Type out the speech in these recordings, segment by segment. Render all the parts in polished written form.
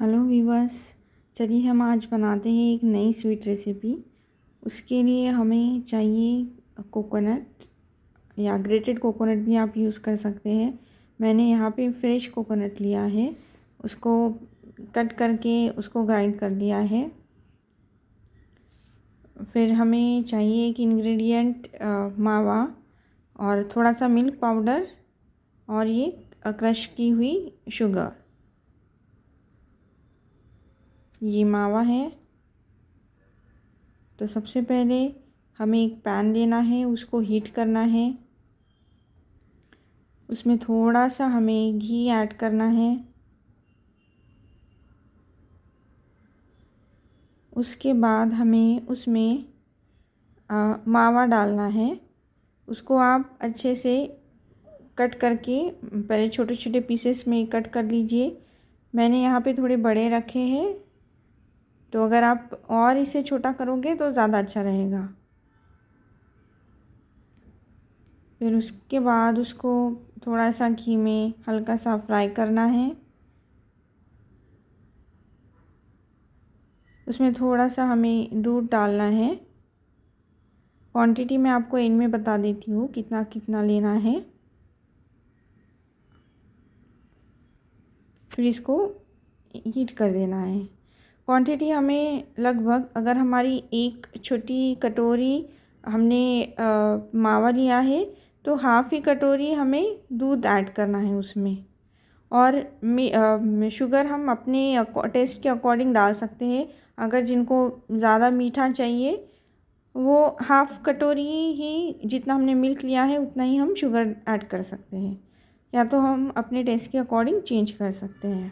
Hello viewers. चलिए हम आज बनाते हैं एक नई स्वीट रेसिपी। उसके लिए हमें चाहिए कोकोनट या ग्रेटेड कोकोनट भी आप यूज़ कर सकते हैं। मैंने यहाँ पे फ्रेश कोकोनट लिया है, उसको कट करके उसको ग्राइंड कर लिया है। फिर हमें चाहिए एक इंग्रेडिएंट मावा और थोड़ा सा मिल्क पाउडर और ये क्रश की हुई शुगर। ये मावा है। तो सबसे पहले हमें एक पैन लेना है, उसको हीट करना है। उसमें थोड़ा सा हमें घी ऐड करना है। उसके बाद हमें उसमें मावा डालना है। उसको आप अच्छे से कट करके पहले छोटे छोटे पीसेस में कट कर लीजिए। मैंने यहाँ पे थोड़े बड़े रखे हैं, तो अगर आप और इसे छोटा करोगे तो ज़्यादा अच्छा रहेगा। फिर उसके बाद उसको थोड़ा सा घी में हल्का सा फ्राई करना है। उसमें थोड़ा सा हमें दूध डालना है। क्वांटिटी मैं आपको इनमें बता देती हूँ कितना कितना लेना है। फिर इसको हीट कर देना है। क्वांटिटी हमें लगभग, अगर हमारी एक छोटी कटोरी हमने मावा लिया है तो हाफ़ ही कटोरी हमें दूध ऐड करना है उसमें। और शुगर हम अपने टेस्ट के अकॉर्डिंग डाल सकते हैं। अगर जिनको ज़्यादा मीठा चाहिए वो हाफ़ कटोरी ही, जितना हमने मिल्क लिया है उतना ही हम शुगर ऐड कर सकते हैं, या तो हम अपने टेस्ट के अकॉर्डिंग चेंज कर सकते हैं।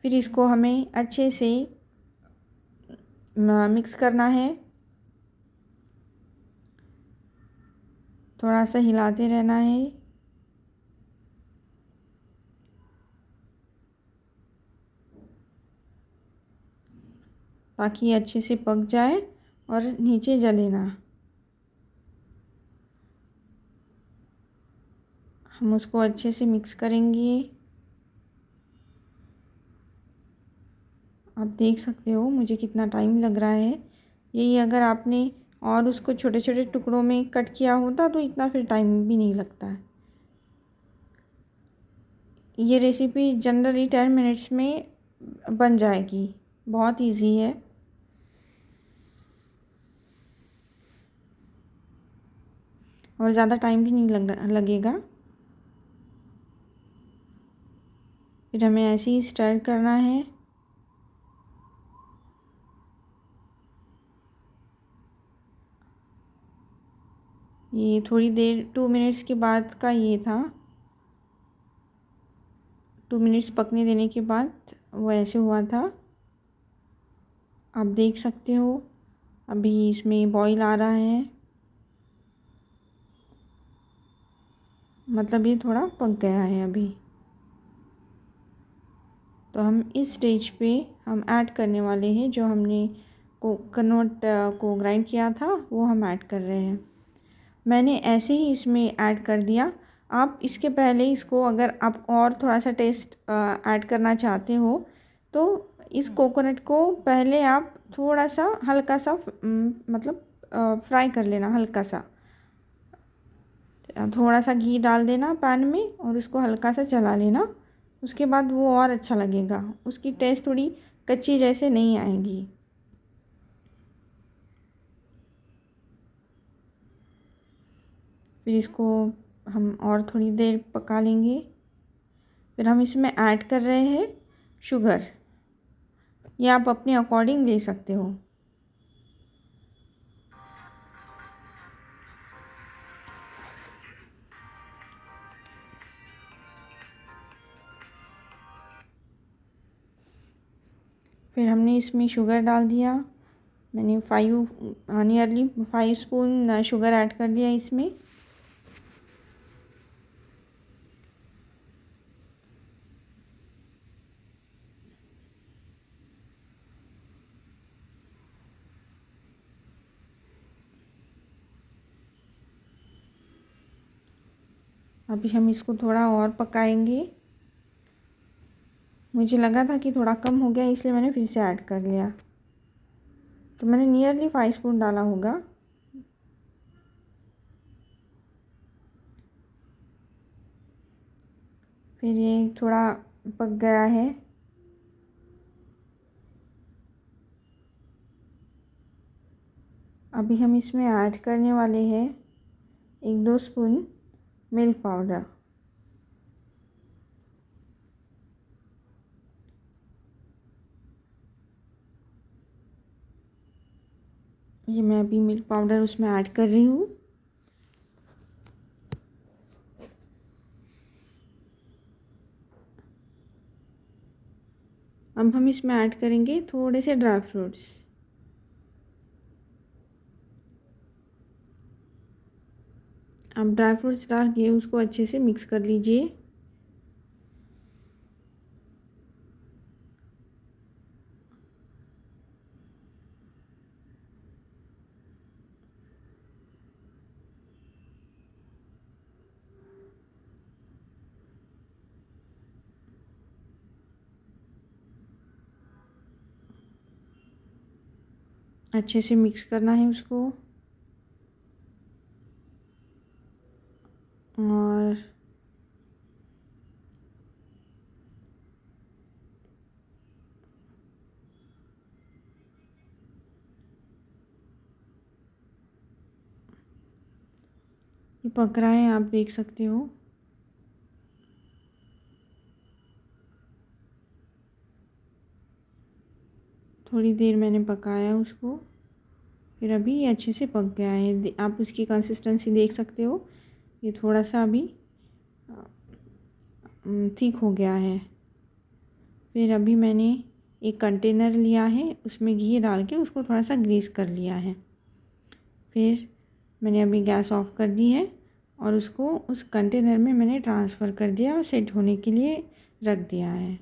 फिर इसको हमें अच्छे से मिक्स करना है। थोड़ा सा हिलाते रहना है। ताकि अच्छे से पक जाए और नीचे जले ना। हम उसको अच्छे से मिक्स करेंगे। आप देख सकते हो मुझे कितना टाइम लग रहा है। यही अगर आपने और उसको छोटे छोटे टुकड़ों में कट किया होता तो इतना फिर टाइम भी नहीं लगता है। ये रेसिपी जनरली 10 मिनट्स में बन जाएगी। बहुत इजी है। और ज़्यादा टाइम भी नहीं लगेगा। फिर हमें ऐसे ही स्टर करना है। ये थोड़ी देर 2 मिनट्स के बाद का ये था। 2 मिनट्स पकने देने के बाद वो ऐसे हुआ था। आप देख सकते हो अभी इसमें बॉईल आ रहा है, मतलब ये थोड़ा पक गया है अभी। तो हम इस स्टेज पे हम ऐड करने वाले हैं जो हमने कोकोनट को ग्राइंड किया था, वो हम ऐड कर रहे हैं। मैंने ऐसे ही इसमें ऐड कर दिया। आप इसके पहले इसको, अगर आप और थोड़ा सा टेस्ट ऐड करना चाहते हो तो इस कोकोनट को पहले आप थोड़ा सा हल्का सा मतलब फ्राई कर लेना। हल्का सा थोड़ा सा घी डाल देना पैन में और उसको हल्का सा चला लेना। उसके बाद वो और अच्छा लगेगा, उसकी टेस्ट थोड़ी कच्ची जैसे नहीं आएगी। फिर इसको हम और थोड़ी देर पका लेंगे। फिर हम इसमें ऐड कर रहे हैं शुगर। ये आप अपने अकॉर्डिंग ले सकते हो। फिर हमने इसमें शुगर डाल दिया। मैंने 5 स्पून शुगर ऐड कर दिया इसमें। अभी हम इसको थोड़ा और पकाएंगे। मुझे लगा था कि थोड़ा कम हो गया, इसलिए मैंने फिर से ऐड कर लिया। तो मैंने नियरली 5 स्पून डाला होगा। फिर ये थोड़ा पक गया है। अभी हम इसमें ऐड करने वाले हैं 1-2 स्पून मिल्क पाउडर। ये मैं अभी मिल्क पाउडर उसमें ऐड कर रही हूँ। अब हम इसमें ऐड करेंगे थोड़े से ड्राई फ्रूट्स। आप ड्राई फ्रूट्स डाल के उसको अच्छे से मिक्स कर लीजिए। अच्छे से मिक्स करना है उसको। और ये पक रहा है, आप देख सकते हो। थोड़ी देर मैंने पकाया उसको, फिर अभी ये अच्छे से पक गया है। आप उसकी कंसिस्टेंसी देख सकते हो, ये थोड़ा सा अभी ठीक हो गया है। फिर अभी मैंने एक कंटेनर लिया है, उसमें घी डाल के उसको थोड़ा सा ग्रीस कर लिया है। फिर मैंने अभी गैस ऑफ कर दी है और उसको उस कंटेनर में मैंने ट्रांसफ़र कर दिया और सेट होने के लिए रख दिया है।